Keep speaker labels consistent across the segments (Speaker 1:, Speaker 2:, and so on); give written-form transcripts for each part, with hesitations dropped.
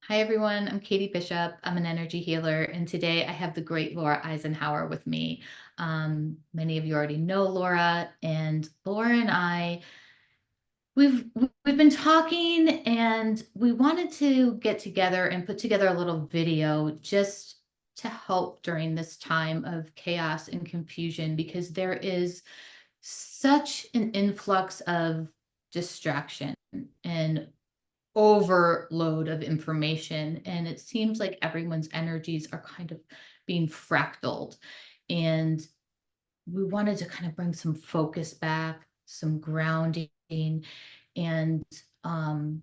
Speaker 1: Hi, everyone. I'm Katie Bishop. I'm an energy healer, and today I have the great Laura Eisenhower with me. Many of you already know Laura, and Laura and I we've been talking, and we wanted to get together and put together a little video just to help during this time of chaos and confusion because there is such an influx of distraction and overload of information, and it seems like everyone's energies are kind of being fractaled, and we wanted to kind of bring some focus back, some grounding, and um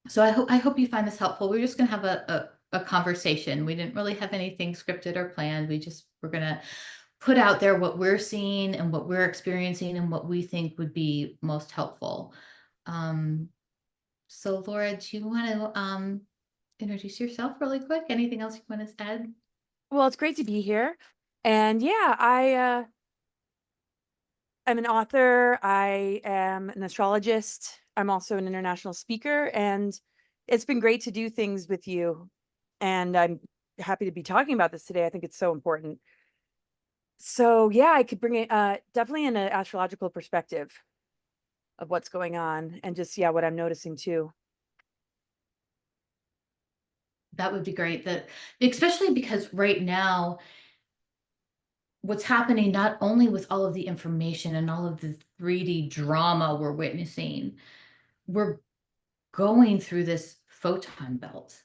Speaker 1: so I hope you find this helpful. We're just going to have a conversation. We didn't really have anything scripted or planned. We're going to put out there what we're seeing and what we're experiencing and what we think would be most helpful. um so Laura, do you want to introduce yourself really quick? Anything else you want to add?
Speaker 2: Well, it's great to be here. And yeah, I'm an author. I am an astrologist. I'm also an international speaker, and it's been great to do things with you. And I'm happy to be talking about this today. I think it's so important. So yeah, I could bring it definitely in an astrological perspective of what's going on and just what I'm noticing too.
Speaker 1: That would be great. That especially because right now what's happening, not only with all of the information and all of the 3D drama we're witnessing, we're going through this photon belt.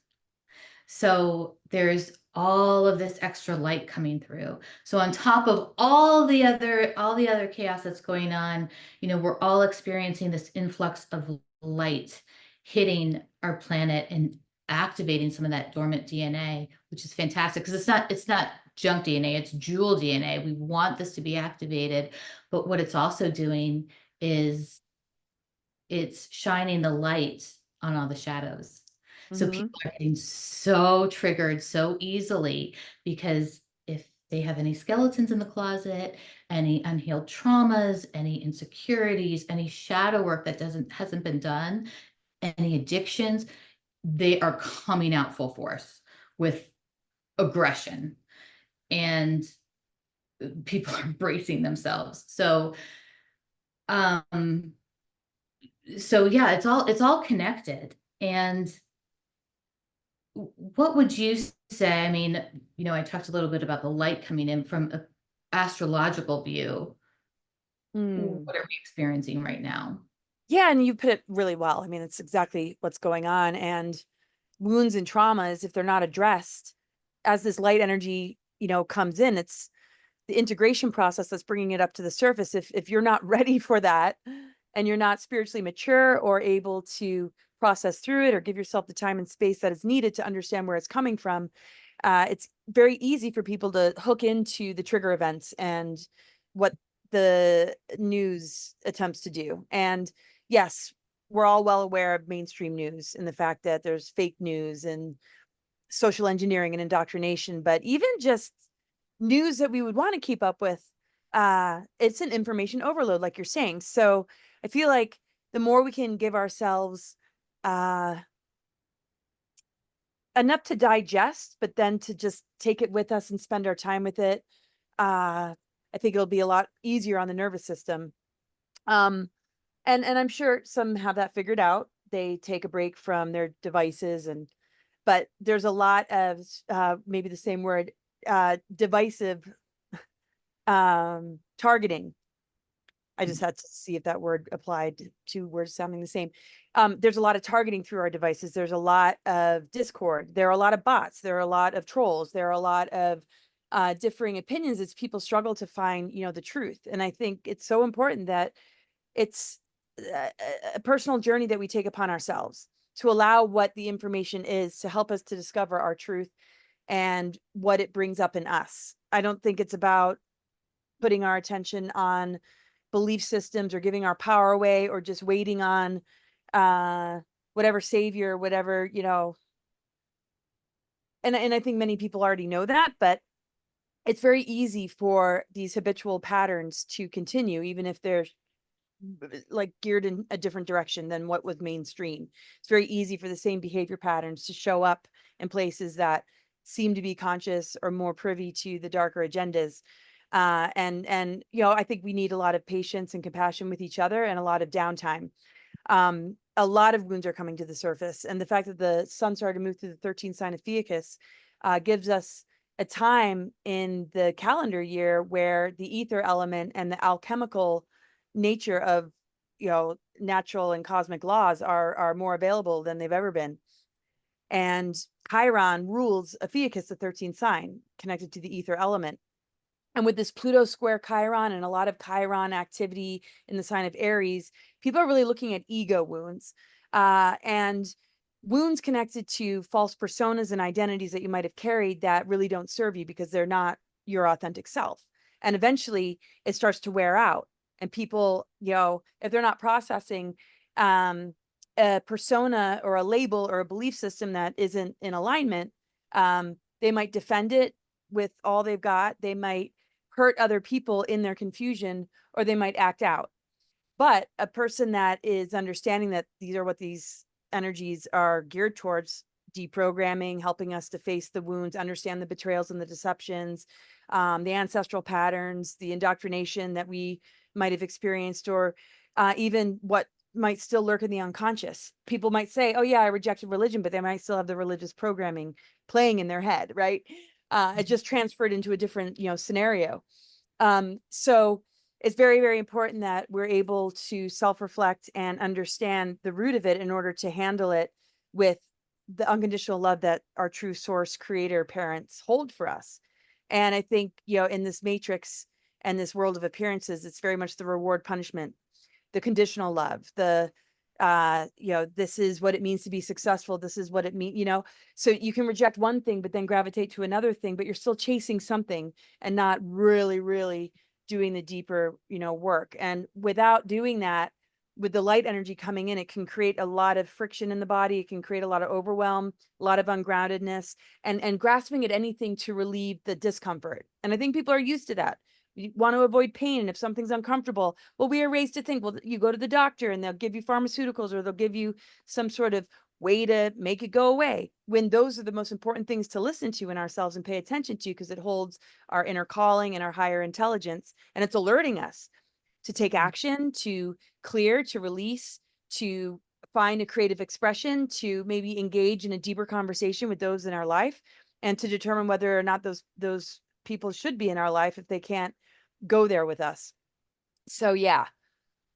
Speaker 1: So there's all of this extra light coming through. So on top of all the other chaos that's going on, we're all experiencing this influx of light hitting our planet and activating some of that dormant DNA, which is fantastic because it's not junk DNA, it's jewel DNA. We want this to be activated, but what it's also doing is it's shining the light on all the shadows. So
Speaker 2: Hmm.
Speaker 1: people are getting so triggered so easily because if they have any skeletons in the closet, any unhealed traumas, any insecurities, any shadow work that doesn't hasn't been done, any addictions, they are coming out full force with aggression, and people are bracing themselves. Um so yeah, it's all connected. And what would you say? I mean, I talked a little bit about the light coming in from an astrological view.
Speaker 2: Mm.
Speaker 1: What are we experiencing right now?
Speaker 2: Yeah, and you put it really well. I mean, it's exactly what's going on. And wounds and traumas, if they're not addressed, as this light energy, comes in, it's the integration process that's bringing it up to the surface. If you're not ready for that, and you're not spiritually mature or able to process through it or give yourself the time and space that is needed to understand where it's coming from, it's very easy for people to hook into the trigger events and what the news attempts to do. And yes, we're all well aware of mainstream news and the fact that there's fake news and social engineering and indoctrination, but even just news that we would want to keep up with, it's an information overload, like you're saying. So I feel like the more we can give ourselves uh enough to digest, but then to just take it with us and spend our time with it, I think it'll be a lot easier on the nervous system. um and I'm sure some have that figured out. They take a break from their devices, and but there's a lot of maybe the same word, divisive targeting. I just had to see if that word applied to words sounding the same. There's a lot of targeting through our devices. There's a lot of discord. There are a lot of bots. There are a lot of trolls. There are a lot of differing opinions as people struggle to find, the truth. And I think it's so important that it's a personal journey that we take upon ourselves to allow what the information is to help us to discover our truth and what it brings up in us. I don't think it's about putting our attention on belief systems or giving our power away or just waiting on uh whatever savior, whatever, and I think many people already know that, but it's very easy for these habitual patterns to continue even if they're like geared in a different direction than what was mainstream. It's very easy for the same behavior patterns to show up in places that seem to be conscious or more privy to the darker agendas. And I think we need a lot of patience and compassion with each other and a lot of downtime. A lot of wounds are coming to the surface, and the fact that the sun started to move through the 13th sign of Theicus gives us a time in the calendar year where the ether element and the alchemical nature of natural and cosmic laws are more available than they've ever been. And Chiron rules Ophiuchus, the 13th sign, connected to the ether element. And with this Pluto square Chiron and a lot of Chiron activity in the sign of Aries, people are really looking at ego wounds and wounds connected to false personas and identities that you might have carried that really don't serve you because they're not your authentic self. And eventually it starts to wear out. And people, if they're not processing a persona or a label or a belief system that isn't in alignment, they might defend it with all they've got. They might hurt other people in their confusion, or they might act out. But a person that is understanding that these are what these energies are geared towards, deprogramming, helping us to face the wounds, understand the betrayals and the deceptions, the ancestral patterns, the indoctrination that we might have experienced, or even what might still lurk in the unconscious. People might say, oh yeah, I rejected religion, but they might still have the religious programming playing in their head, right? It just transferred into a different, scenario. So it's very, very important that we're able to self-reflect and understand the root of it in order to handle it with the unconditional love that our true source, creator, parents hold for us. And I think, in this matrix and this world of appearances, it's very much the reward punishment, the conditional love, the this is what it means to be successful. This is what it means, so you can reject one thing, but then gravitate to another thing, but you're still chasing something and not really, really doing the deeper, work. And without doing that, with the light energy coming in, it can create a lot of friction in the body. It can create a lot of overwhelm, a lot of ungroundedness, and grasping at anything to relieve the discomfort. And I think people are used to that. You want to avoid pain. And if something's uncomfortable, well, we are raised to think, well, you go to the doctor and they'll give you pharmaceuticals or they'll give you some sort of way to make it go away, when those are the most important things to listen to in ourselves and pay attention to, because it holds our inner calling and our higher intelligence. And it's alerting us to take action, to clear, to release, to find a creative expression, to maybe engage in a deeper conversation with those in our life, and to determine whether or not those people should be in our life if they can't go there with us. So yeah,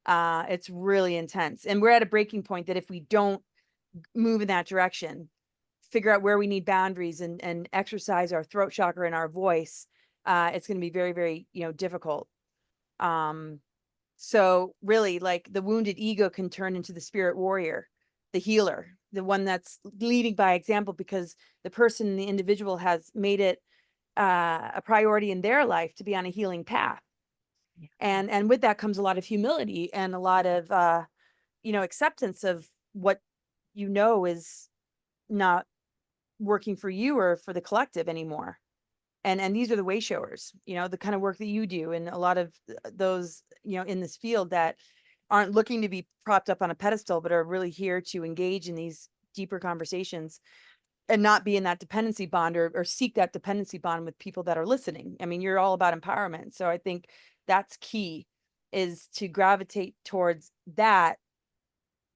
Speaker 2: it's really intense. And we're at a breaking point that if we don't move in that direction, figure out where we need boundaries and exercise our throat chakra and our voice, it's going to be very, very, difficult. So really, like, the wounded ego can turn into the spirit warrior, the healer, the one that's leading by example, because the person, the individual, has made it a priority in their life to be on a healing path.
Speaker 1: Yeah.
Speaker 2: And with that comes a lot of humility and a lot of acceptance of what is not working for you or for the collective anymore. And these are the way showers, the kind of work that you do, and a lot of those in this field that aren't looking to be propped up on a pedestal, but are really here to engage in these deeper conversations and not be in that dependency bond or seek that dependency bond with people that are listening. I mean, you're all about empowerment. So I think that's key, is to gravitate towards that.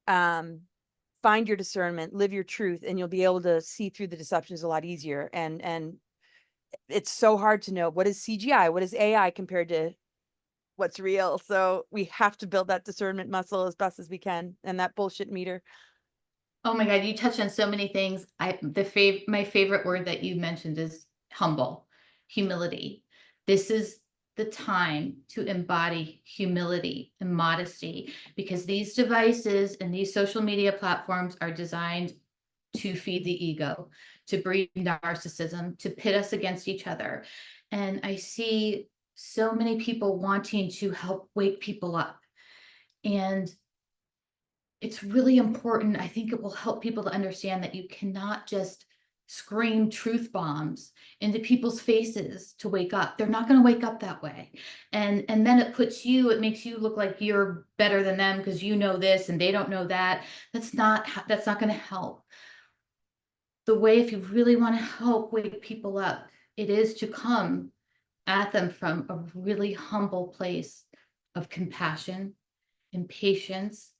Speaker 2: Find your discernment, live your truth, and you'll be able to see through the deceptions a lot easier. And it's so hard to know what is CGI, what is AI compared to what's real. So we have to build that discernment muscle as best as we can, and that bullshit meter.
Speaker 1: Oh my God, you touched on so many things. My favorite word that you mentioned is humble, humility. This is the time to embody humility and modesty, because these devices and these social media platforms are designed to feed the ego, to breed narcissism, to pit us against each other. And I see so many people wanting to help wake people up. And it's really important. I think it will help people to understand that you cannot just scream truth bombs into people's faces to wake up. They're not going to wake up that way. And then it makes you look like you're better than them because you know this and they don't know that. That's not going to help. The way, if you really want to help wake people up, it is to come at them from a really humble place of compassion and patience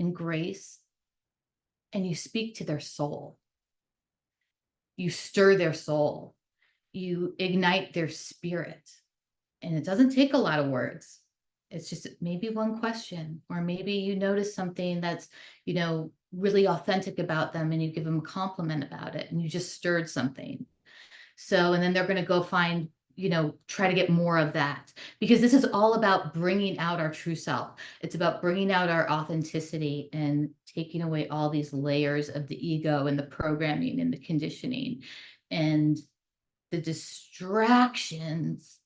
Speaker 1: and grace. And you speak to their soul. You stir their soul. You ignite their spirit. And it doesn't take a lot of words. It's just maybe one question, or maybe you notice something that's, really authentic about them and you give them a compliment about it and you just stirred something. So, and then they're going to go find, try to get more of that, because this is all about bringing out our true self. It's about bringing out our authenticity and taking away all these layers of the ego and the programming and the conditioning and the distractions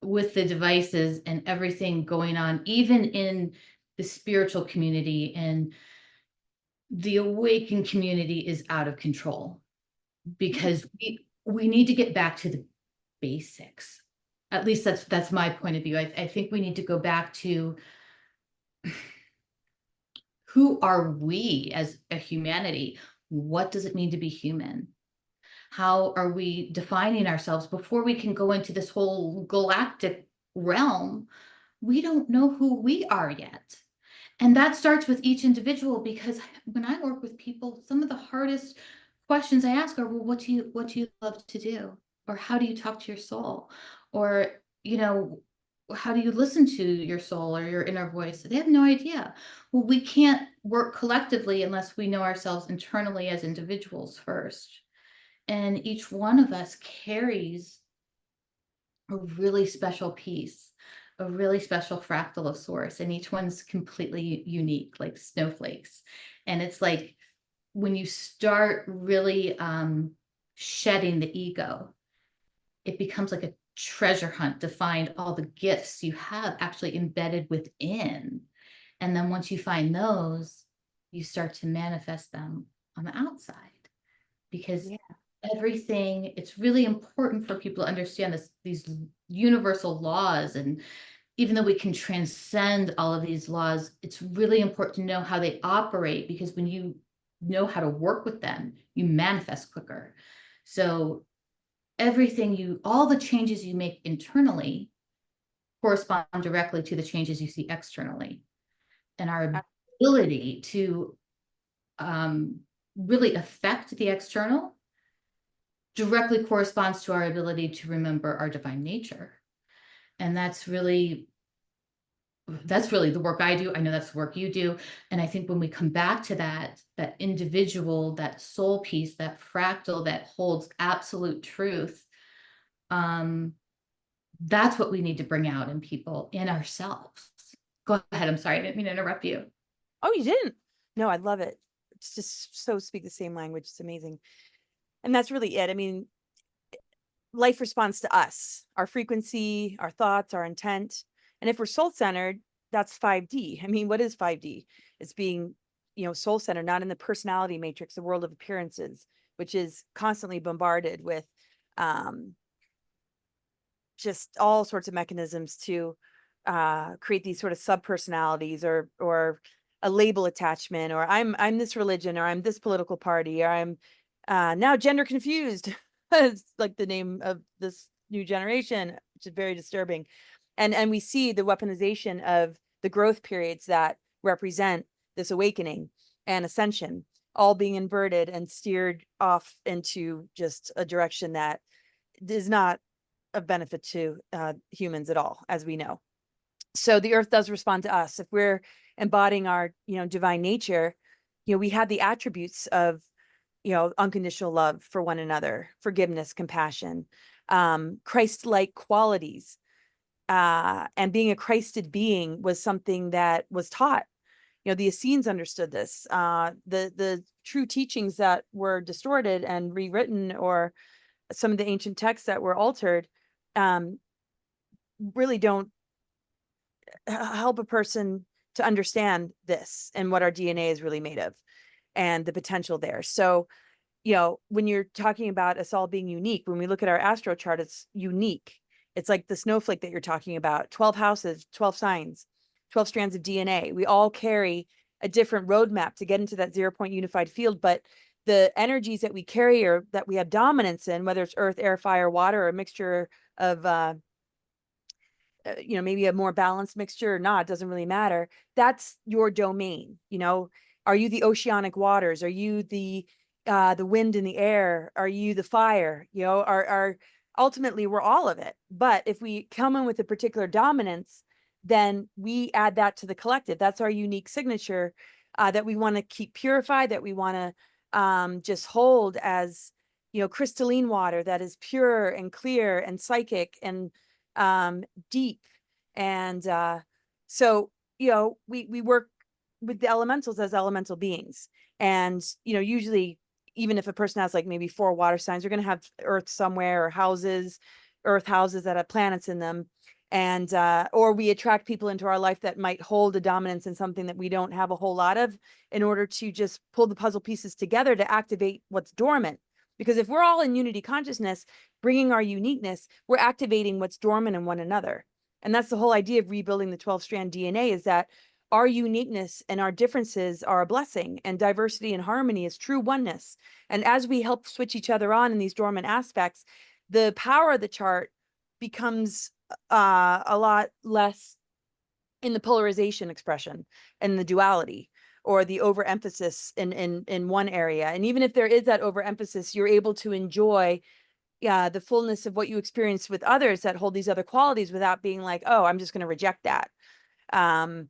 Speaker 1: with the devices and everything going on, even in the spiritual community. And the awakened community is out of control because we need to get back to the basics. At least that's my point of view. I think we need to go back to who are we as a humanity? What does it mean to be human? How are we defining ourselves before we can go into this whole galactic realm? We don't know who we are yet. And that starts with each individual, because when I work with people, some of the hardest questions I ask are, well, what do you love to do? Or how do you talk to your soul? Or, how do you listen to your soul or your inner voice? They have no idea. Well, we can't work collectively unless we know ourselves internally as individuals first. And each one of us carries a really special piece, a really special fractal of source, and each one's completely unique, like snowflakes. And it's like when you start really shedding the ego, it becomes like a treasure hunt to find all the gifts you have actually embedded within. And then once you find those, you start to manifest them on the outside, because everything, it's really important for people to understand these universal laws. And even though we can transcend all of these laws, it's really important to know how they operate, because when you know how to work with them, you manifest quicker. So all the changes you make internally correspond directly to the changes you see externally. And our ability to really affect the external directly corresponds to our ability to remember our divine nature. And that's really the work I do. I know that's the work you do. And I think when we come back to that individual, that soul piece, that fractal that holds absolute truth, that's what we need to bring out in people, in ourselves. Go ahead. I'm sorry. I didn't mean to interrupt you.
Speaker 2: Oh, you didn't? No, I love it. It's just so speak the same language. It's amazing. And that's really it. I mean, life responds to us, our frequency, our thoughts, our intent. And if we're soul-centered, that's 5D. I mean, what is 5D? It's being, soul-centered, not in the personality matrix, the world of appearances, which is constantly bombarded with just all sorts of mechanisms to create these sort of sub-personalities or a label attachment, or I'm this religion, or I'm this political party, or I'm now gender confused. It's like the name of this new generation, which is very disturbing. And we see the weaponization of the growth periods that represent this awakening and ascension, all being inverted and steered off into just a direction that is not of benefit to humans at all, as we know. So the earth does respond to us. If we're embodying our, divine nature, we have the attributes of, unconditional love for one another, forgiveness, compassion, Christ-like qualities. And being a Christed being was something that was taught. The Essenes understood this. The true teachings that were distorted and rewritten, or some of the ancient texts that were altered, really don't help a person to understand this and what our DNA is really made of and the potential there. So when you're talking about us all being unique, when we look at our astro chart, it's unique. It's like the snowflake that you're talking about, 12 houses, 12 signs, 12 strands of DNA. We all carry a different roadmap to get into that 0 point unified field, but the energies that we carry or that we have dominance in, whether it's earth, air, fire, water, or a mixture of maybe a more balanced mixture or not, doesn't really matter. That's your domain. Are you the oceanic waters? Are you the wind in the air? Are you the fire? Are ultimately we're all of it. But if we come in with a particular dominance, then we add that to the collective. That's our unique signature that we want to keep purified, that we want to just hold as crystalline water that is pure and clear and psychic and deep. And so we work with the elementals as elemental beings. And usually, even if a person has like maybe 4 water signs, they're going to have earth somewhere, or earth houses that have planets in them. And or we attract people into our life that might hold a dominance in something that we don't have a whole lot of, in order to just pull the puzzle pieces together to activate what's dormant. Because if we're all in unity consciousness, bringing our uniqueness, we're activating what's dormant in one another. And that's the whole idea of rebuilding the 12-strand DNA, is that our uniqueness and our differences are a blessing, and diversity and harmony is true oneness. And as we help switch each other on in these dormant aspects, the power of the chart becomes a lot less in the polarization expression and the duality, or the overemphasis in one area. And even if there is that overemphasis, you're able to enjoy the fullness of what you experience with others that hold these other qualities, without being like, oh, I'm just going to reject that. And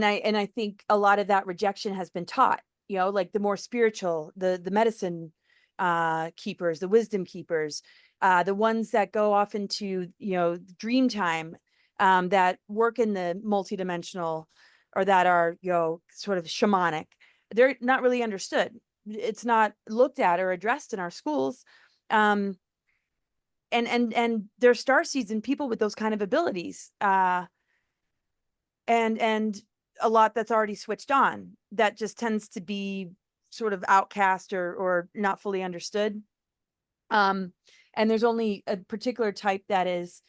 Speaker 2: I think a lot of that rejection has been taught, like the more spiritual, the medicine keepers, the wisdom keepers, the ones that go off into dream time, that work in the multidimensional, or that are sort of shamanic. They're not really understood. It's not looked at or addressed in our schools. And they're star seeds in people with those kind of abilities, and a lot that's already switched on, that just tends to be sort of outcast or not fully understood. And there's only a particular type that is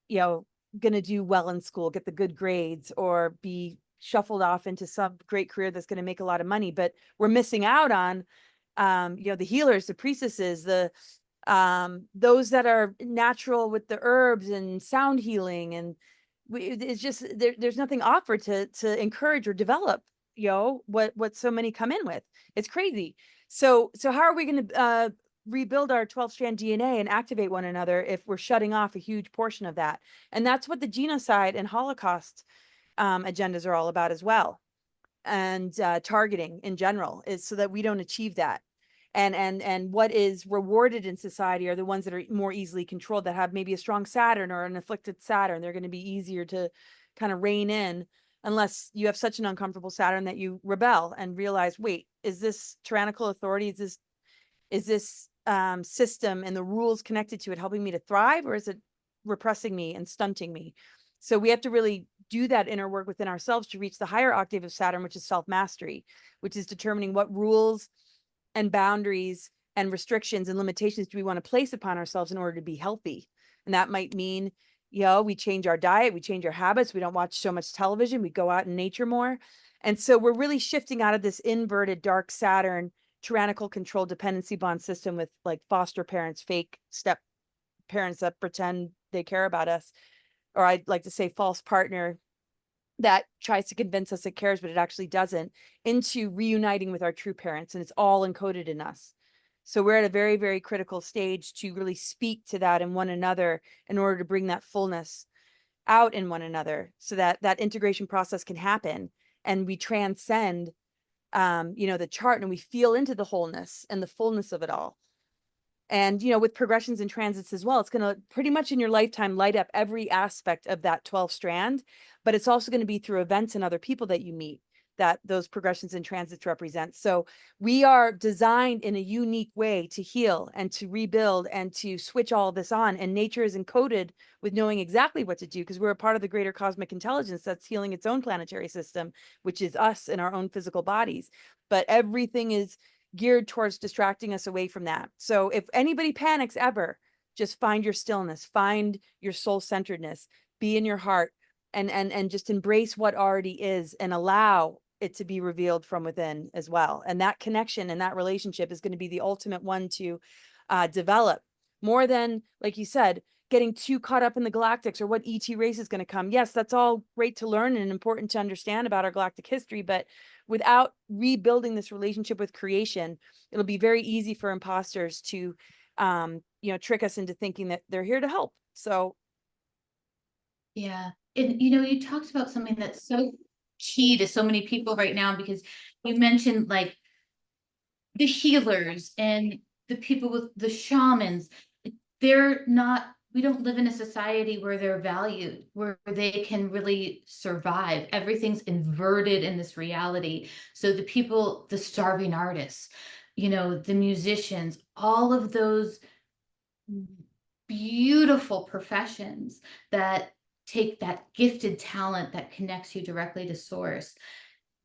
Speaker 2: going to do well in school, get the good grades, or be shuffled off into some great career that's going to make a lot of money. But we're missing out on the healers, the priestesses, those that are natural with the herbs and sound healing. And it's just there's nothing offered to encourage or develop what so many come in with. It's crazy. So how are we going to rebuild our 12-strand DNA and activate one another if we're shutting off a huge portion of that? And that's what the genocide and Holocaust agendas are all about as well. And targeting in general, is so that we don't achieve that. And what is rewarded in society are the ones that are more easily controlled, that have maybe a strong Saturn or an afflicted Saturn. They're going to be easier to kind of rein in, unless you have such an uncomfortable Saturn that you rebel and realize, wait, is this tyrannical authority? Is this system and the rules connected to it helping me to thrive, or is it repressing me and stunting me? So we have to really do that inner work within ourselves to reach the higher octave of Saturn, which is self-mastery, which is determining what rules and boundaries and restrictions and limitations do we want to place upon ourselves in order to be healthy. And that might mean, we change our diet, we change our habits, we don't watch so much television, we go out in nature more. And so we're really shifting out of this inverted dark Saturn tyrannical control dependency bond system with like foster parents, fake step parents that pretend they care about us, or I'd like to say false partner that tries to convince us it cares, but it actually doesn't, into reuniting with our true parents. And it's all encoded in us. So we're at a very, very critical stage to really speak to that in one another, in order to bring that fullness out in one another, so that that integration process can happen, and we transcend the chart, and we feel into the wholeness and the fullness of it all. And, with progressions and transits as well, it's going to pretty much in your lifetime light up every aspect of that 12-strand, but it's also going to be through events and other people that you meet that those progressions and transits represent. So we are designed in a unique way to heal and to rebuild and to switch all of this on. And nature is encoded with knowing exactly what to do, because we're a part of the greater cosmic intelligence that's healing its own planetary system, which is us in our own physical bodies. But everything is geared towards distracting us away from that. So if anybody panics ever, just find your stillness, find your soul centeredness, be in your heart, and just embrace what already is and allow it to be revealed from within as well. And that connection and that relationship is going to be the ultimate one to develop, more than, like you said, getting too caught up in the galactics or what ET race is going to come. Yes, that's all great to learn and important to understand about our galactic history, but without rebuilding this relationship with creation, it'll be very easy for imposters to trick us into thinking that they're here to help. So
Speaker 1: Yeah. And you talked about something that's so key to so many people right now, because you mentioned like the healers and the people with the shamans. They're not, we don't live in a society where they're valued, where they can really survive. Everything's inverted in this reality. So the people, the starving artists, the musicians, all of those beautiful professions that take that gifted talent that connects you directly to source,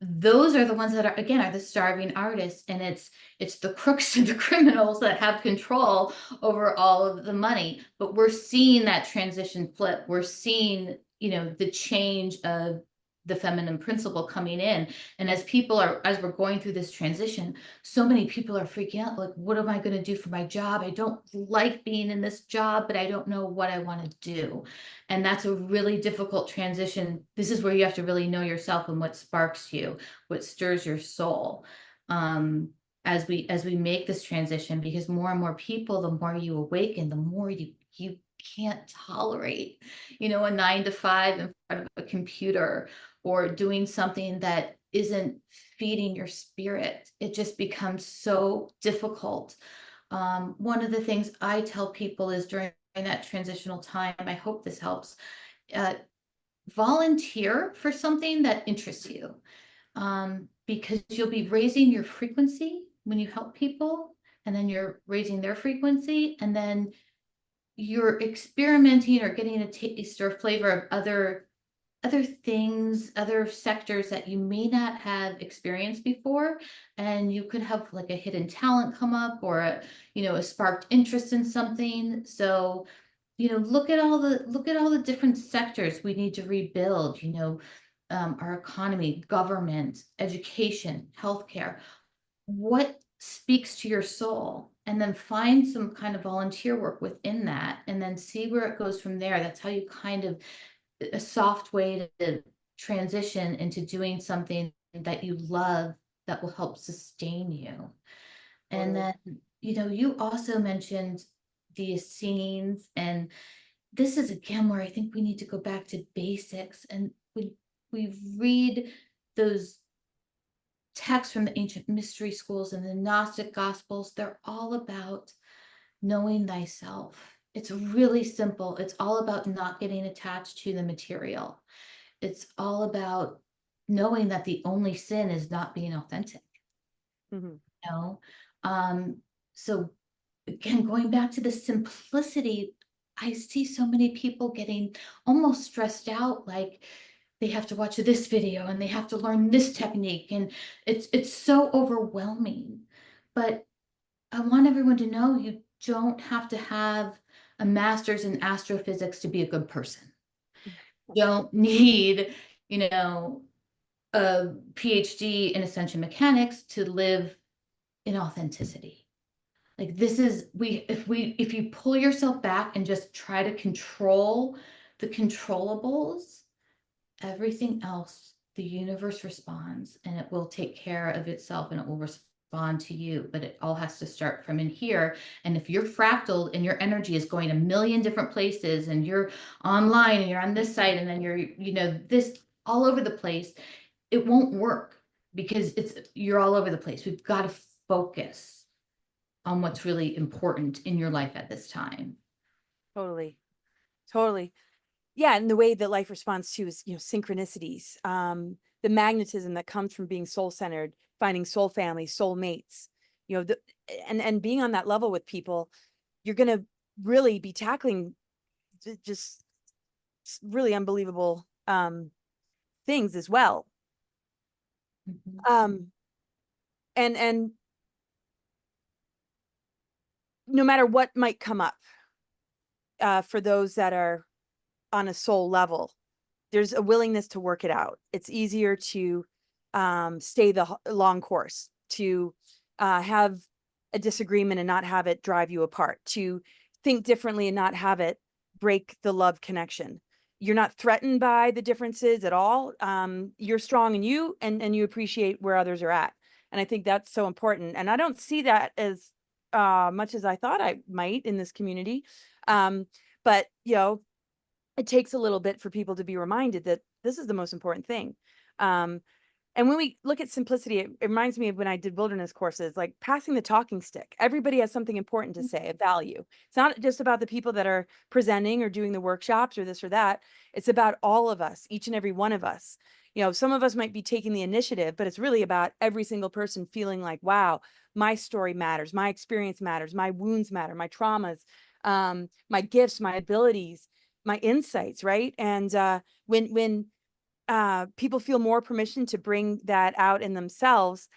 Speaker 1: those are the ones that are the starving artists, and it's the crooks and the criminals that have control over all of the money. But we're seeing that transition flip. We're seeing the change of the feminine principle coming in. And as we're going through this transition, so many people are freaking out, like, what am I going to do for my job? I don't like being in this job, but I don't know what I want to do. And that's a really difficult transition. This is where you have to really know yourself and what sparks you, what stirs your soul. As we make this transition, because more and more people, the more you awaken, the more you can't tolerate, a 9 to 5 in front of a computer, or doing something that isn't feeding your spirit. It just becomes so difficult. One of the things I tell people is, during that transitional time, I hope this helps, uh, volunteer for something that interests you, because you'll be raising your frequency when you help people, and then you're raising their frequency, and then you're experimenting or getting a taste or flavor of other things, other sectors that you may not have experienced before. And you could have like a hidden talent come up, or a sparked interest in something. So, look at all the different sectors we need to rebuild, our economy, government, education, healthcare. What speaks to your soul? And then find some kind of volunteer work within that, and then see where it goes from there. That's how you kind of, a soft way to transition into doing something that you love, that will help sustain you. And
Speaker 2: totally.
Speaker 1: then, you also mentioned the scenes, and this is again where I think we need to go back to basics. And we read those texts from the ancient mystery schools and the Gnostic gospels. They're all about knowing thyself. It's really simple. It's all about not getting attached to the material. It's all about knowing that the only sin is not being authentic.
Speaker 2: Mhm.
Speaker 1: you know so again, going back to the simplicity, I see so many people getting almost stressed out, like they have to watch this video and they have to learn this technique, and it's so overwhelming. But I want everyone to know, you don't have to have a master's in astrophysics to be a good person. You don't need, you know, a PhD in ascension mechanics to live in authenticity. Like, this is, if you pull yourself back and just try to control the controllables, everything else, the universe responds, and it will take care of itself, and it will respond to you. But it all has to start from in here. And if you're fractaled and your energy is going a million different places, and you're online and you're on this site, and then you're, this all over the place, it won't work, because you're all over the place. We've got to focus on what's really important in your life at this time.
Speaker 2: Totally. Totally. Yeah, and the way that life responds to is, synchronicities, the magnetism that comes from being soul centered, finding soul family, soul mates, and being on that level with people. You're going to really be tackling just really unbelievable things as well.
Speaker 1: Mhm.
Speaker 2: Um, and no matter what might come up, for those that are on a soul level, there's a willingness to work it out. It's easier to stay the long course, to have a disagreement and not have it drive you apart, to think differently and not have it break the love connection. You're not threatened by the differences at all. You're strong in you, and you appreciate where others are at. And I think that's so important. And I don't see that as much as I thought I might in this community. But, you know, it takes a little bit for people to be reminded that this is the most important thing. And when we look at simplicity, it reminds me of when I did wilderness courses, like passing the talking stick. Everybody has something important to say, of value. It's not just about the people that are presenting or doing the workshops or this or that. It's about all of us, each and every one of us. You know, some of us might be taking the initiative, but it's really about every single person feeling like, wow, my story matters, my experience matters, my wounds matter, my traumas, my gifts, my abilities, my insights, right? And when people feel more permission to bring that out in themselves,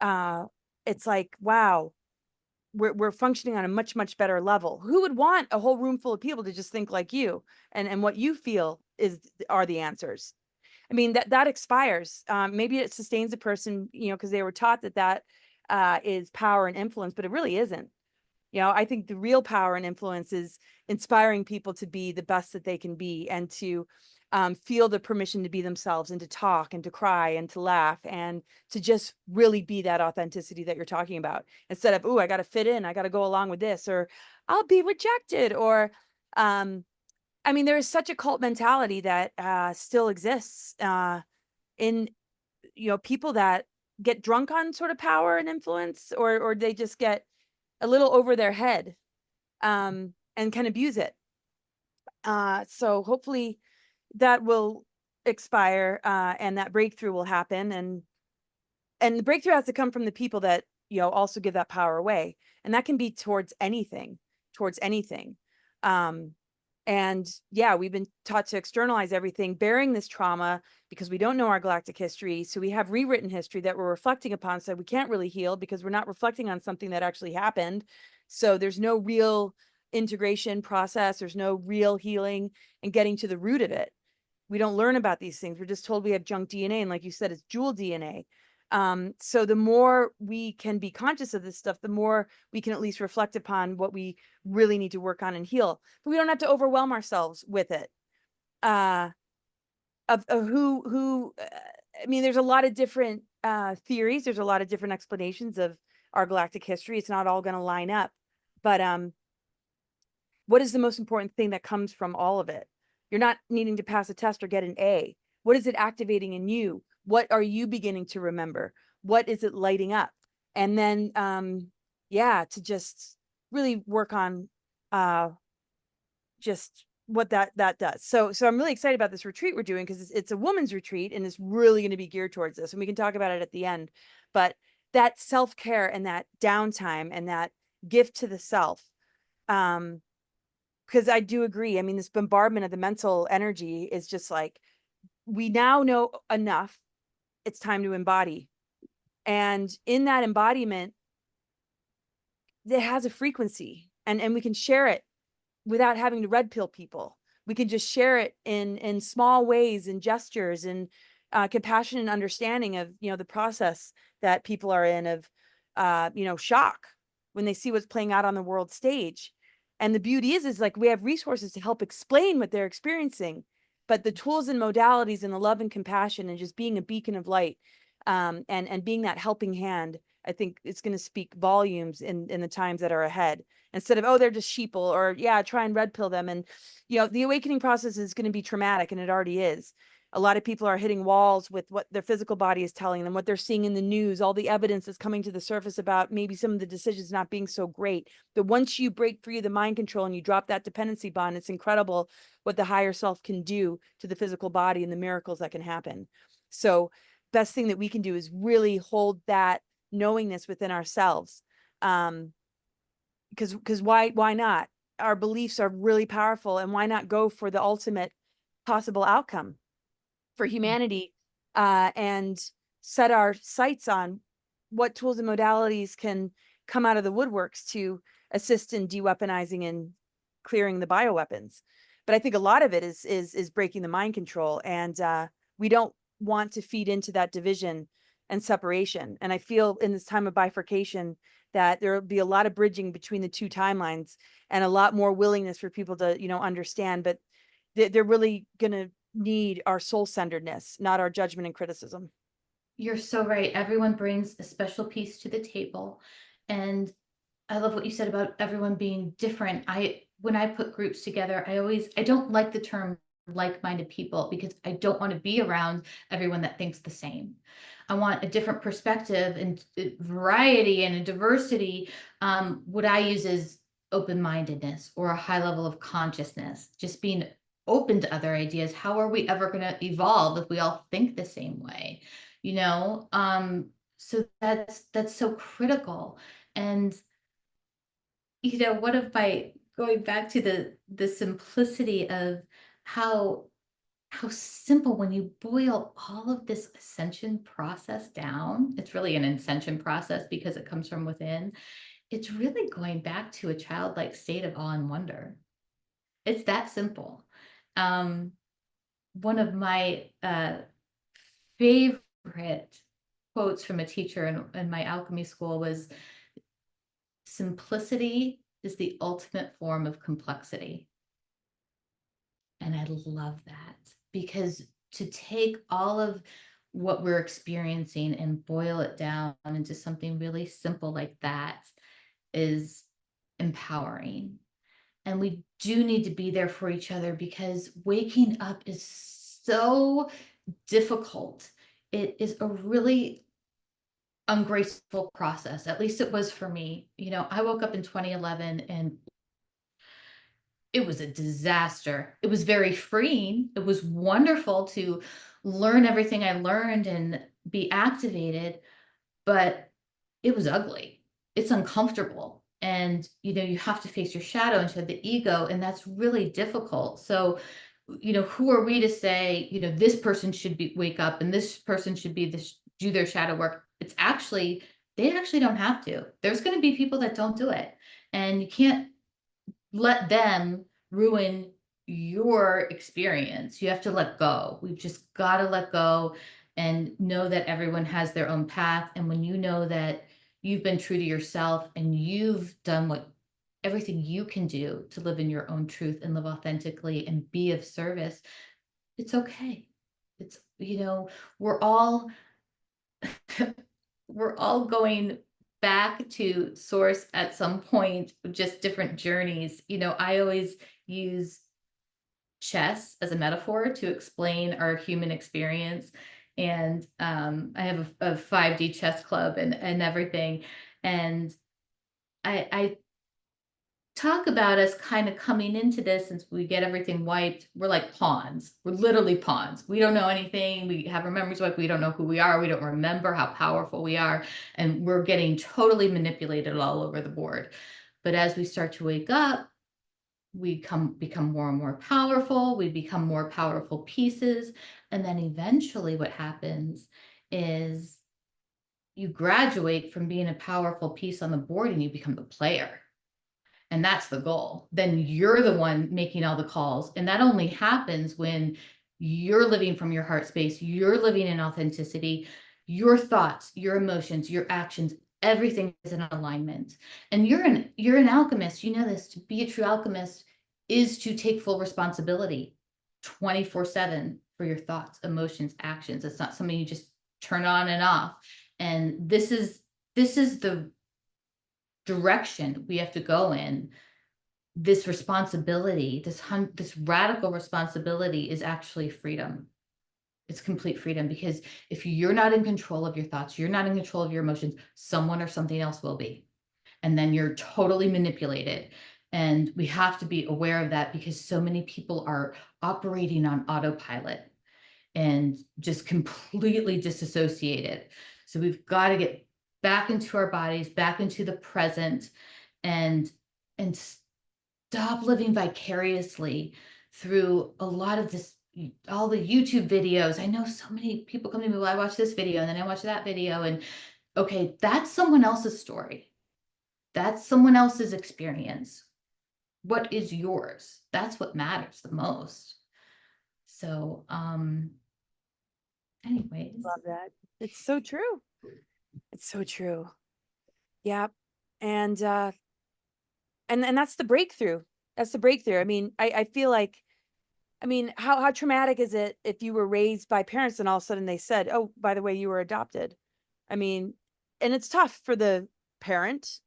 Speaker 2: it's like, wow, we're functioning on a much better level. Who would want a whole room full of people to just think like you, and what you feel are the answers? I mean, that expires. Maybe it sustains a person, you know, because they were taught that is power and influence, but it really isn't. You know, I think the real power and influence is inspiring people to be the best that they can be, and to feel the permission to be themselves, and to talk and to cry and to laugh, and to just really be that authenticity that you're talking about, instead of, oh, I got to fit in, I got to go along with this, or I'll be rejected, or I mean, there is such a cult mentality that still exists in, you know, people that get drunk on sort of power and influence, or they just get a little over their head, and can abuse it. So hopefully that will expire, and that breakthrough will happen, and the breakthrough has to come from the people that, you know, also give that power away, and that can be towards anything. Um, and yeah, we've been taught to externalize everything, bearing this trauma because we don't know our galactic history. So we have rewritten history that we're reflecting upon. So we can't really heal because we're not reflecting on something that actually happened. So there's no real integration process. There's no real healing and getting to the root of it. We don't learn about these things. We're just told we have junk DNA. And like you said, it's jewel DNA. So the more we can be conscious of this stuff, the more we can at least reflect upon what we really need to work on and heal. But we don't have to overwhelm ourselves with it. Of who I mean, there's a lot of different theories. There's a lot of different explanations of our galactic history. It's not all going to line up. But what is the most important thing that comes from all of it? You're not needing to pass a test or get an A. What is it activating in you? What are you beginning to remember? What is it lighting up? And then, yeah, to just really work on just what that does. So I'm really excited about this retreat we're doing, because it's a woman's retreat, and it's really going to be geared towards this. And we can talk about it at the end. But that self-care and that downtime and that gift to the self, because I do agree. I mean, this bombardment of the mental energy is just like, we now know enough. It's time to embody. And in that embodiment, it has a frequency, and we can share it without having to red pill people. We can just share it in small ways and gestures, and compassion and understanding of, you know, the process that people are in, of, you know, shock when they see what's playing out on the world stage. And the beauty is like, we have resources to help explain what they're experiencing, but the tools and modalities and the love and compassion and just being a beacon of light, and being that helping hand, I think it's going to speak volumes in the times that are ahead, instead of, oh, they're just sheeple, or yeah, try and red pill them. And, you know, the awakening process is going to be traumatic, and it already is. A lot of people are hitting walls with what their physical body is telling them, what they're seeing in the news, all the evidence is coming to the surface about maybe some of the decisions not being so great. But once you break free of the mind control and you drop that dependency bond, it's incredible what the higher self can do to the physical body and the miracles that can happen. So best thing that we can do is really hold that knowingness within ourselves. Because why not? Our beliefs are really powerful, and why not go for the ultimate possible outcome for humanity, and set our sights on what tools and modalities can come out of the woodworks to assist in de-weaponizing and clearing the bioweapons. But I think a lot of it is breaking the mind control, and we don't want to feed into that division and separation. And I feel in this time of bifurcation that there will be a lot of bridging between the two timelines and a lot more willingness for people to, understand. But they're really going to need our soul-centeredness, not our judgment and criticism.
Speaker 1: You're so right. Everyone brings a special piece to the table. And I love what you said about everyone being different. When I put groups together, I don't like the term like-minded people, because I don't want to be around everyone that thinks the same. I want a different perspective and variety and a diversity. What I use is open-mindedness, or a high level of consciousness, just being open to other ideas. How are we ever going to evolve if we all think the same way? So that's so critical. And one of my going back to the simplicity of how simple, when you boil all of this ascension process down, it's really an ascension process because it comes from within. It's really going back to a childlike state of awe and wonder. It's that simple. Um, One of my favorite quotes from a teacher in my alchemy school was, simplicity is the ultimate form of complexity. And I love that, because to take all of what we're experiencing and boil it down into something really simple like that is empowering. And we do need to be there for each other, because waking up is so difficult. It is a really ungraceful process. At least it was for me. I woke up in 2011 and it was a disaster. It was very freeing. It was wonderful to learn everything I learned and be activated, but it was ugly. It's uncomfortable. And, you have to face your shadow and shed the ego, and that's really difficult. So, who are we to say, this person should wake up and this person should do their shadow work? They actually don't have to. There's going to be people that don't do it. And you can't let them ruin your experience. You have to let go. We've just got to let go and know that everyone has their own path. And when you know that you've been true to yourself and you've done everything you can do to live in your own truth and live authentically and be of service, it's okay. It's, we're all we're all going back to source at some point, just different journeys. I always use chess as a metaphor to explain our human experience. And I have a 5D chess club and everything. And I talk about us kind of coming into this, since we get everything wiped. We're like pawns. We're literally pawns. We don't know anything. We have our memories wiped. We don't know who we are. We don't remember how powerful we are. And we're getting totally manipulated all over the board. But as we start to wake up, we become more and more powerful. We become more powerful pieces. And then eventually what happens is you graduate from being a powerful piece on the board and you become the player. And that's the goal. Then you're the one making all the calls. And that only happens when you're living from your heart space, you're living in authenticity, your thoughts, your emotions, your actions, everything is in alignment. And you're an alchemist. You know this. To be a true alchemist is to take full responsibility 24/7 for your thoughts, emotions, actions. It's not something you just turn on and off. And this is the direction we have to go in. This responsibility, this radical responsibility, is actually freedom. It's complete freedom, because if you're not in control of your thoughts, you're not in control of your emotions, someone or something else will be. And then you're totally manipulated. And we have to be aware of that, because so many people are operating on autopilot and just completely disassociated. So we've got to get back into our bodies, back into the present, and stop living vicariously through a lot of this, all the YouTube videos. I know so many people come to me, well, I watch this video and then I watch that video, and okay, that's someone else's story. That's someone else's experience. What is yours? That's what matters the most. So, anyways,
Speaker 2: Love that. It's so true. It's so true. Yeah. And and that's the breakthrough. That's the breakthrough. I mean, I feel like, I mean, how traumatic is it if you were raised by parents and all of a sudden they said, "Oh, by the way, you were adopted." I mean, and it's tough for the parent,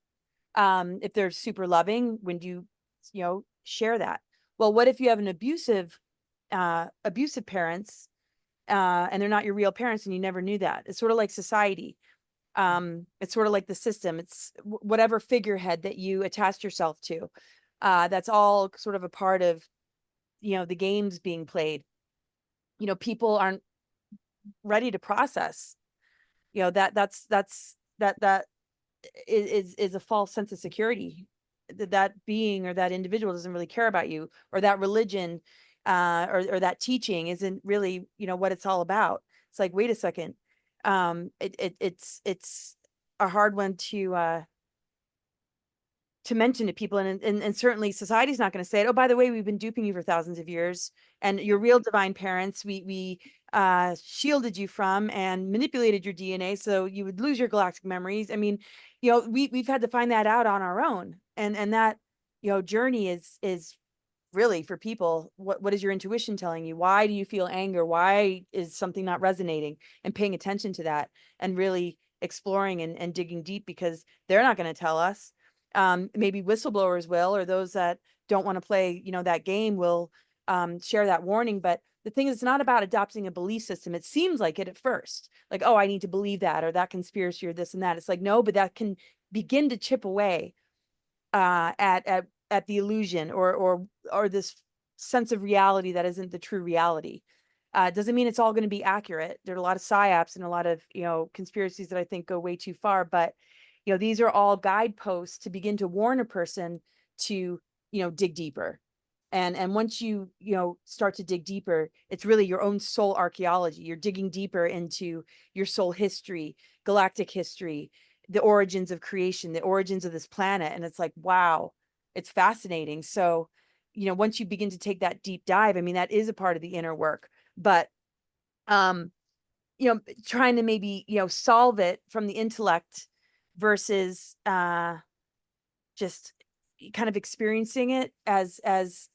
Speaker 2: if they're super loving, when you know, share that. Well, what if you have an abusive parents, and they're not your real parents and you never knew that? It's sort of like society. It's sort of like the system. It's whatever figurehead that you attach yourself to. That's all sort of a part of, you know, the games being played. You know, people aren't ready to process, you know, that is a false sense of security. That being or that individual doesn't really care about you, or that religion, or that teaching isn't really, you know, what it's all about. It's like, wait a second. It's a hard one to mention to people, and certainly society's not going to say it. Oh, by the way, we've been duping you for thousands of years, and your real divine parents, we shielded you from and manipulated your DNA so you would lose your galactic memories. I mean, you know, we've had to find that out on our own, and that, you know, journey is really for people. What is your intuition telling you? Why do you feel anger? Why is something not resonating? And paying attention to that, and really exploring and digging deep, because they're not going to tell us. Maybe whistleblowers will, or those that don't want to play, you know, that game will, share that warning. But the thing is, it's not about adopting a belief system. It seems like it at first, like, oh, I need to believe that, or that conspiracy, or this and that. It's like, no, but that can begin to chip away, at the illusion, or this sense of reality that isn't the true reality. It doesn't mean it's all going to be accurate. There are a lot of psyops and a lot of, you know, conspiracies that I think go way too far. But, you know, these are all guideposts to begin to warn a person to, you know, dig deeper. And once you know, start to dig deeper, it's really your own soul archaeology. You're digging deeper into your soul history, galactic history, the origins of creation, the origins of this planet. And it's like, wow, it's fascinating. So, you know, once you begin to take that deep dive, I mean, that is a part of the inner work. But, um, you know, trying to maybe, you know, solve it from the intellect versus, just kind of experiencing it as,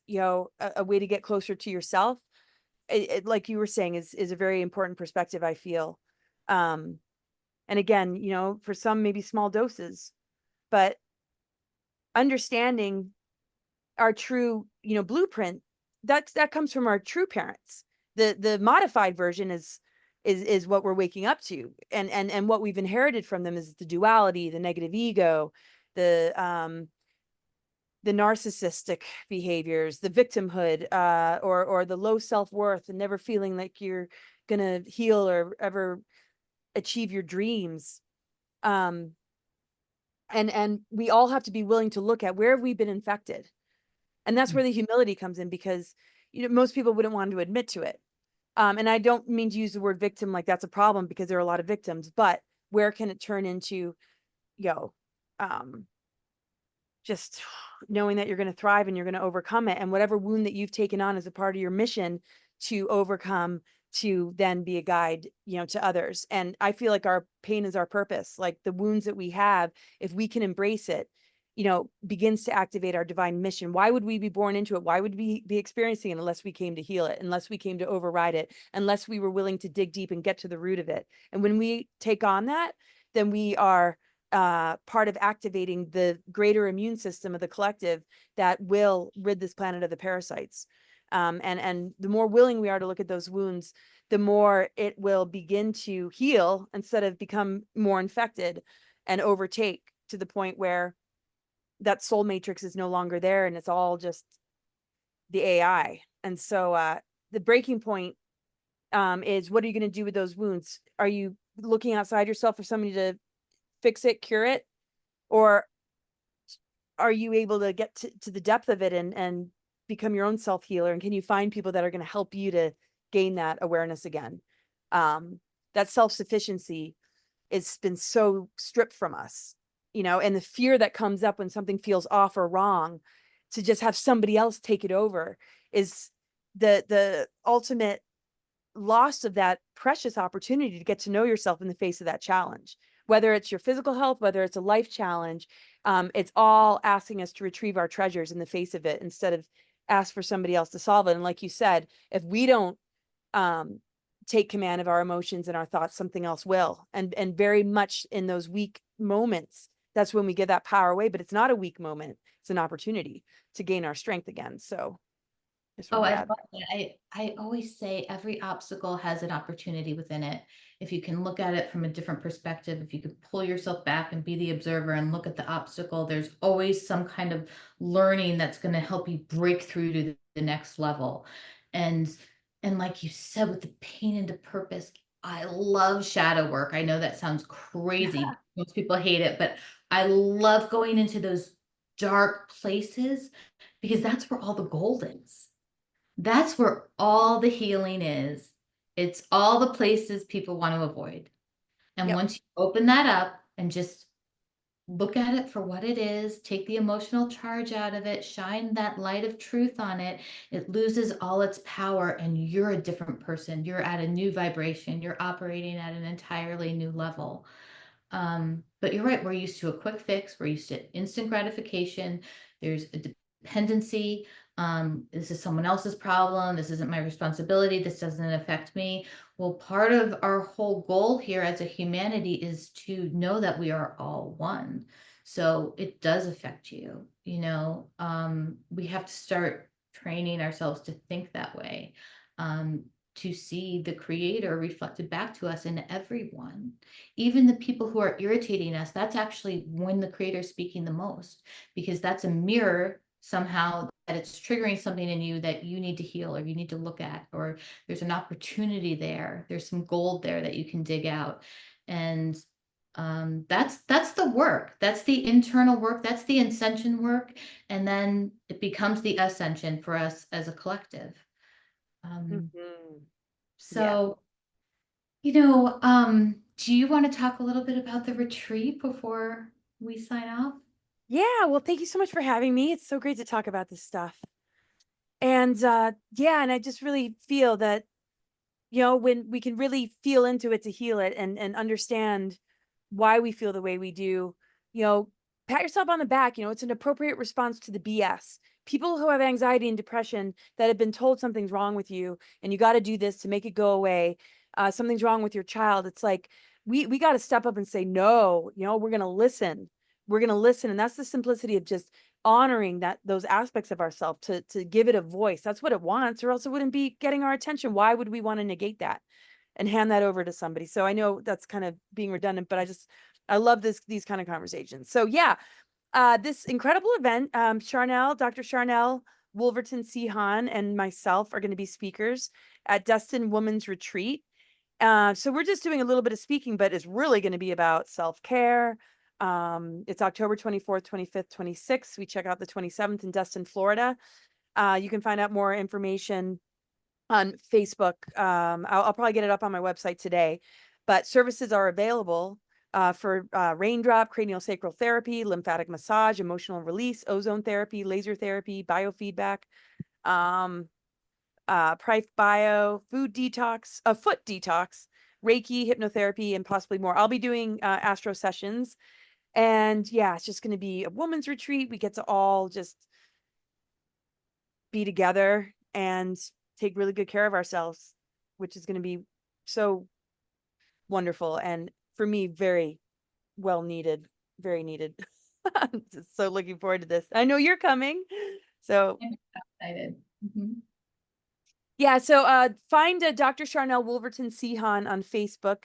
Speaker 2: you know, a way to get closer to yourself. Like you were saying, is a very important perspective, I feel. Um, and again, you know, for some, maybe small doses, but understanding our true, you know, blueprint, that comes from our true parents. The modified version is what we're waking up to, and what we've inherited from them is the duality, the negative ego, the narcissistic behaviors, the victimhood, or the low self-worth, and never feeling like you're gonna heal or ever achieve your dreams. Um, and we all have to be willing to look at where have we been infected. And that's where the humility comes in, because, you know, most people wouldn't want to admit to it. And I don't mean to use the word victim like that's a problem, because there are a lot of victims, but where can it turn into, you know, um, just knowing that you're going to thrive and you're going to overcome it, and whatever wound that you've taken on as a part of your mission to overcome, to then be a guide, you know, to others. And I feel like our pain is our purpose. Like the wounds that we have, if we can embrace it, you know, begins to activate our divine mission. Why would we be born into it? Why would we be experiencing it unless we came to heal it, unless we came to override it, unless we were willing to dig deep and get to the root of it? And when we take on that, then we are, part of activating the greater immune system of the collective that will rid this planet of the parasites. And the more willing we are to look at those wounds, the more it will begin to heal instead of become more infected and overtake, to the point where that soul matrix is no longer there and it's all just the AI. And so, the breaking point, is, what are you going to do with those wounds? Are you looking outside yourself for somebody to fix it, cure it? Or are you able to get to the depth of it and become your own self healer? And can you find people that are going to help you to gain that awareness again? That self-sufficiency has been so stripped from us. and the fear that comes up when something feels off or wrong, to just have somebody else take it over is the ultimate loss of that precious opportunity to get to know yourself in the face of that challenge. Whether it's your physical health, whether it's a life challenge, it's all asking us to retrieve our treasures in the face of it instead of ask for somebody else to solve it. And like you said, if we don't take command of our emotions and our thoughts, something else will. And very much in those weak moments, that's when we give that power away. But it's not a weak moment; it's an opportunity to gain our strength again. So just
Speaker 1: Oh,
Speaker 2: wanted to
Speaker 1: I
Speaker 2: add
Speaker 1: love
Speaker 2: that.
Speaker 1: that. I always say every obstacle has an opportunity within it. If you can look at it from a different perspective, if you could pull yourself back and be the observer and look at the obstacle, there's always some kind of learning that's going to help you break through to the next level. And and like you said, with the pain into purpose, I love shadow work. I know that sounds crazy. Most people hate it, but I love going into those dark places because that's where all the gold is. That's where all the healing is. It's all the places people want to avoid. And
Speaker 2: Yep.
Speaker 1: once you open that up and just look at it for what it is, take the emotional charge out of it, shine that light of truth on it, it loses all its power and you're a different person. You're at a new vibration. You're operating at an entirely new level. But you're right, we're used to a quick fix, we're used to instant gratification. There's a dependency. This is someone else's problem. This isn't my responsibility. This doesn't affect me. Well, part of our whole goal here as a humanity is to know that we are all one. So it does affect you, we have to start training ourselves to think that way. To see the creator reflected back to us in everyone, even the people who are irritating us. That's actually when the creator is speaking the most, because that's a mirror somehow that it's triggering something in you that you need to heal or you need to look at, or there's an opportunity there. There's some gold there that you can dig out. And that's the work. That's the internal work. That's the ascension work. And then it becomes the ascension for us as a collective. Um,
Speaker 2: Mhm. Yeah.
Speaker 1: so do you want to talk a little bit about the retreat before we sign off?
Speaker 2: Yeah. Well, thank you so much for having me. It's so great to talk about this stuff. And yeah, and I just really feel that, when we can really feel into it to heal it and understand why we feel the way we do, you know, pat yourself on the back. It's an appropriate response to the BS. People who have anxiety and depression that have been told something's wrong with you and you got to do this to make it go away. Something's wrong with your child. It's like we got to step up and say no. We're gonna listen. We're gonna listen, and that's the simplicity of just honoring those aspects of ourselves to give it a voice. That's what it wants, or else it wouldn't be getting our attention. Why would we want to negate that and hand that over to somebody? So I know that's kind of being redundant, but I love these kind of conversations. So yeah, this incredible event, Dr. Charnel Wolverton Sehan and myself are going to be speakers at Destin Women's Retreat. So we're just doing a little bit of speaking, but it's really going to be about self-care. It's October 24th, 25th, 26th. We check out the 27th in Destin, Florida. You can find out more information on Facebook. I'll probably get it up on my website today, but services are available for raindrop, cranial sacral therapy, lymphatic massage, emotional release, ozone therapy, laser therapy, biofeedback, Prife Bio, food detox, foot detox, Reiki, hypnotherapy, and possibly more. I'll be doing astro sessions. And yeah, it's just going to be a woman's retreat. We get to all just be together and take really good care of ourselves, which is going to be so wonderful. And for me, very well needed, very needed. I'm just so looking forward to this. I know you're coming. So
Speaker 1: I'm excited. Mhm.
Speaker 2: yeah, so find Dr. Charnel Wolverton Sehan on Facebook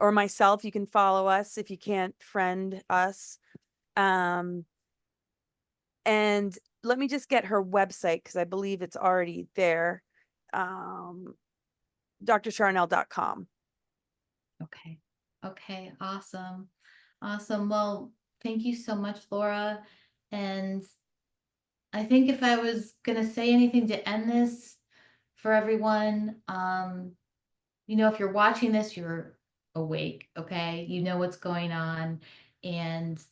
Speaker 2: or myself. You can follow us if you can't friend us. Um, and let me just get her website because I believe it's already there. drcharnel.com.
Speaker 1: Okay. Okay. Awesome. Awesome. Well, thank you so much, Laura. And I think if I was going to say anything to end this for everyone, if you're watching this, you're awake, okay? You know what's going on. And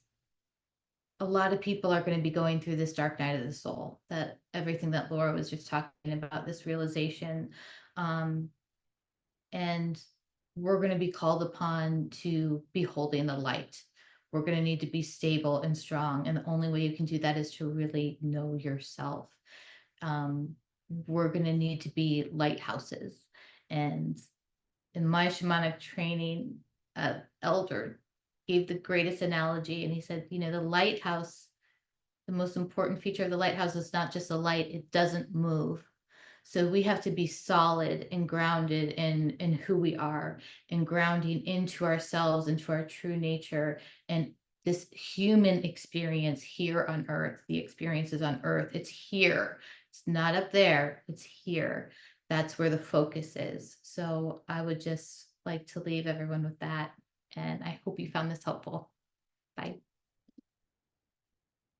Speaker 1: a lot of people are going to be going through this dark night of the soul, that everything that Laura was just talking about, this realization. Um, and we're going to be called upon to be holding the light. We're going to need to be stable and strong. And the only way you can do that is to really know yourself. Um, we're going to need to be lighthouses. And in my shamanic training, elder gave the greatest analogy. And he said, you know, the lighthouse, the most important feature of the lighthouse is not just the light, it doesn't move. So we have to be solid and grounded in who we are, and grounding into ourselves, into our true nature, and this human experience here on earth. The experiences on earth, it's here. It's not up there, it's here. That's where the focus is. So I would just like to leave everyone with that. And I hope you found this helpful. Bye.